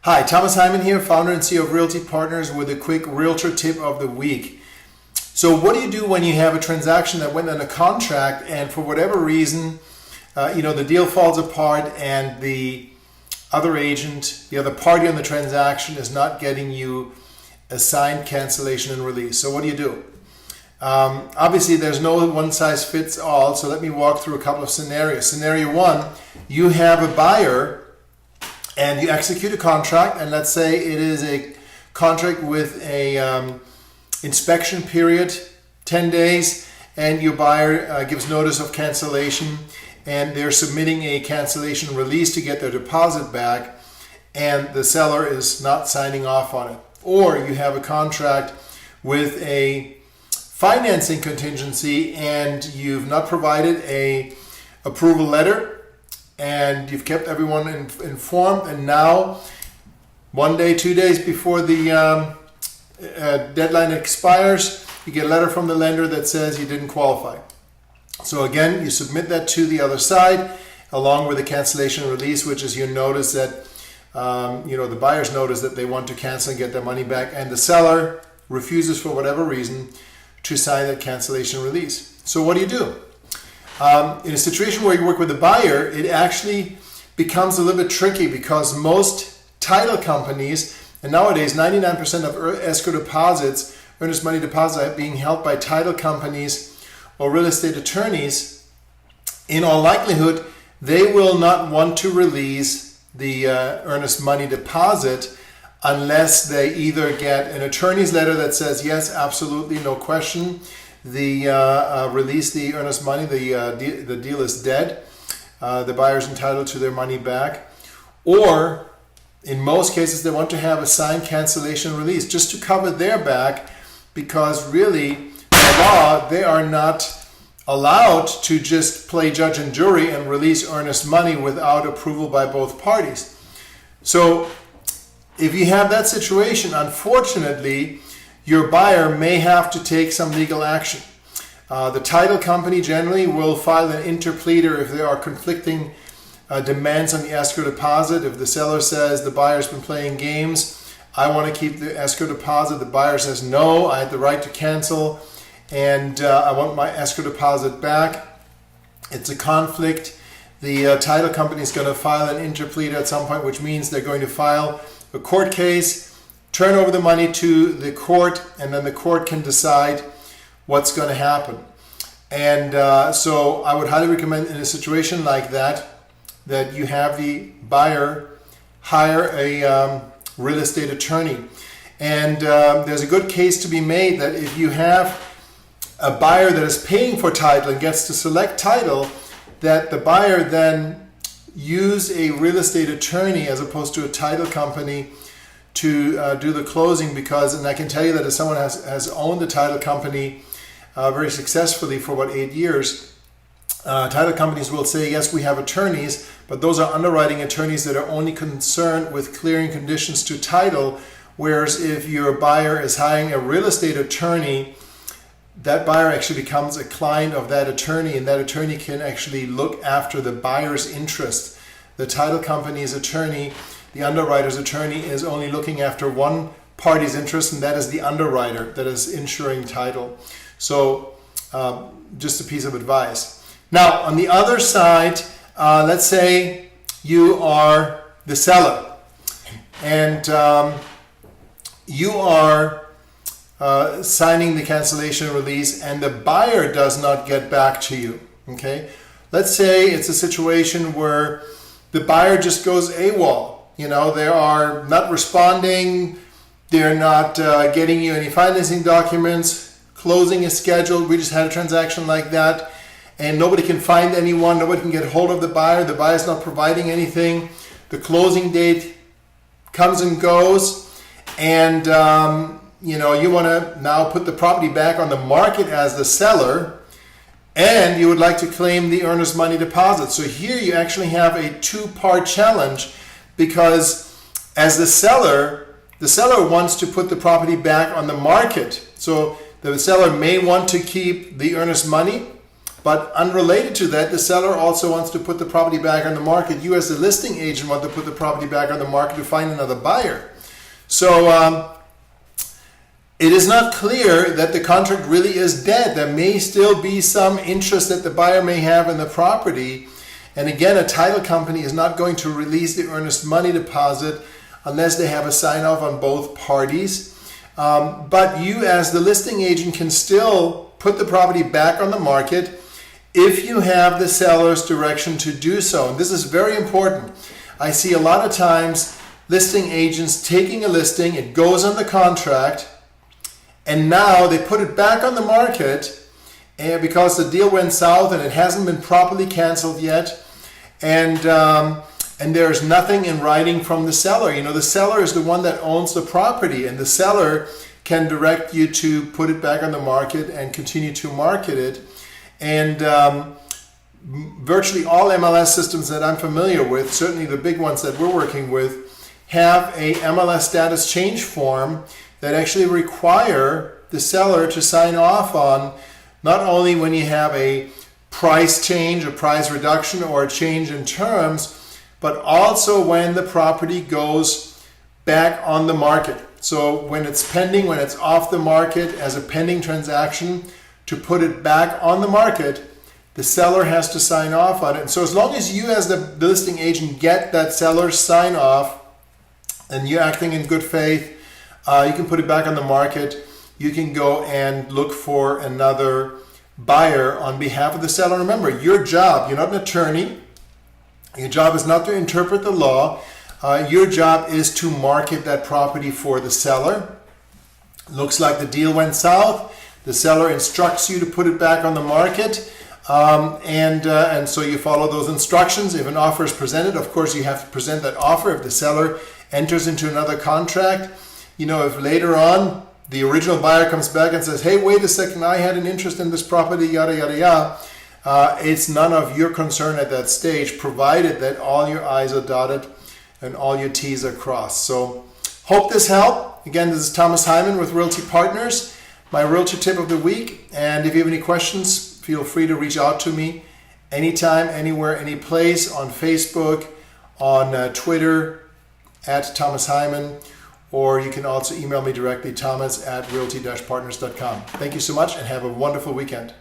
Hi, Thomas Hyman here, founder and CEO of Realty Partners with a quick Realtor Tip of the week. So what do you do when you have a transaction that went under contract and for whatever reason, the deal falls apart and the other agent, the other party on the transaction is not getting you a signed cancellation and release? So what do? Obviously, there's no one size fits all, so let me walk through a couple of scenarios. Scenario one, you have a buyer and you execute a contract, and let's say it is a contract with a inspection period, 10 days, and your buyer gives notice of cancellation, and they're submitting a cancellation release to get their deposit back, and the seller is not signing off on it. Or you have a contract with a financing contingency, and you've not provided a approval letter, and you've kept everyone informed, and now 1 day, 2 days before the deadline expires, you get a letter from the lender that says you didn't qualify. So again, you submit that to the other side along with a cancellation release, which is your notice that the buyer's notice that they want to cancel and get their money back, and the seller refuses for whatever reason to sign that cancellation release. So what do? In a situation where you work with a buyer, it actually becomes a little bit tricky because most title companies, and nowadays 99% of escrow deposits, earnest money deposits, are being held by title companies or real estate attorneys. In all likelihood, they will not want to release the earnest money deposit unless they either get an attorney's letter that says, yes, absolutely, no question, release the earnest money, the deal is dead, the buyer's entitled to their money back, or in most cases they want to have a signed cancellation release just to cover their back, because really by law they are not allowed to just play judge and jury and release earnest money without approval by both parties. So if you have that situation, unfortunately, your buyer may have to take some legal action. The title company generally will file an interpleader if there are conflicting demands on the escrow deposit. If the seller says the buyer's been playing games, I want to keep the escrow deposit. The buyer says, no, I had the right to cancel and I want my escrow deposit back. It's a conflict. The title company is going to file an interpleader at some point, which means they're going to file a court case, turn over the money to the court, and then the court can decide what's going to happen. And so I would highly recommend in a situation like that you have the buyer hire a real estate attorney. And there's a good case to be made that if you have a buyer that is paying for title and gets to select title, that the buyer then use a real estate attorney as opposed to a title company to do the closing, because, and I can tell you that as someone has owned the title company very successfully for about 8 years, title companies will say, yes, we have attorneys, but those are underwriting attorneys that are only concerned with clearing conditions to title, whereas if your buyer is hiring a real estate attorney, that buyer actually becomes a client of that attorney, and that attorney can actually look after the buyer's interest. The title company's attorney, the underwriter's attorney, is only looking after one party's interest, and that is the underwriter that is insuring title. So just a piece of advice. Now, on the other side, let's say you are the seller and you are signing the cancellation release and the buyer does not get back to you. Okay, let's say it's a situation where the buyer just goes AWOL. They are not responding, they're not getting you any financing documents, closing is scheduled. We just had a transaction like that, and nobody can find anyone, nobody can get a hold of the buyer's not providing anything. The closing date comes and goes, and you want to now put the property back on the market as the seller, and you would like to claim the earnest money deposit. So here you actually have a two-part challenge, because as the seller wants to put the property back on the market. So the seller may want to keep the earnest money, But unrelated to that, the seller also wants to put the property back on the market. You as the listing agent want to put the property back on the market to find another buyer. So it is not clear that the contract really is dead. There may still be some interest that the buyer may have in the property. And again, a title company is not going to release the earnest money deposit unless they have a sign-off on both parties. But you as the listing agent can still put the property back on the market if you have the seller's direction to do so. And this is very important. I see a lot of times listing agents taking a listing, it goes on the contract, and now they put it back on the market because the deal went south and it hasn't been properly canceled yet. And there's nothing in writing from the seller. You know, the seller is the one that owns the property, and the seller can direct you to put it back on the market and continue to market it. And virtually all MLS systems that I'm familiar with, certainly the big ones that we're working with, have a MLS status change form that actually require the seller to sign off on, not only when you have a price change, a price reduction, or a change in terms, but also when the property goes back on the market. So when it's pending, when it's off the market as a pending transaction, to put it back on the market, the seller has to sign off on it. And so as long as you as the listing agent get that seller's sign off and you're acting in good faith, you can put it back on the market. You can go and look for another buyer on behalf of the seller. Remember, your job, you're not an attorney. Your job is not to interpret the law. Your job is to market that property for the seller. Looks like the deal went south. The seller instructs you to put it back on the market. And so you follow those instructions. If an offer is presented, of course, you have to present that offer. If the seller enters into another contract, you know, if later on the original buyer comes back and says, hey, wait a second, I had an interest in this property, yada, yada, yada. It's none of your concern at that stage, provided that all your I's are dotted and all your T's are crossed. So hope this helped. Again, this is Thomas Hyman with Realty Partners, my Realtor Tip of the week. And if you have any questions, feel free to reach out to me anytime, anywhere, any place, on Facebook, on Twitter, at Thomas Hyman, or you can also email me directly, thomas@realty-partners.com. Thank you so much and have a wonderful weekend.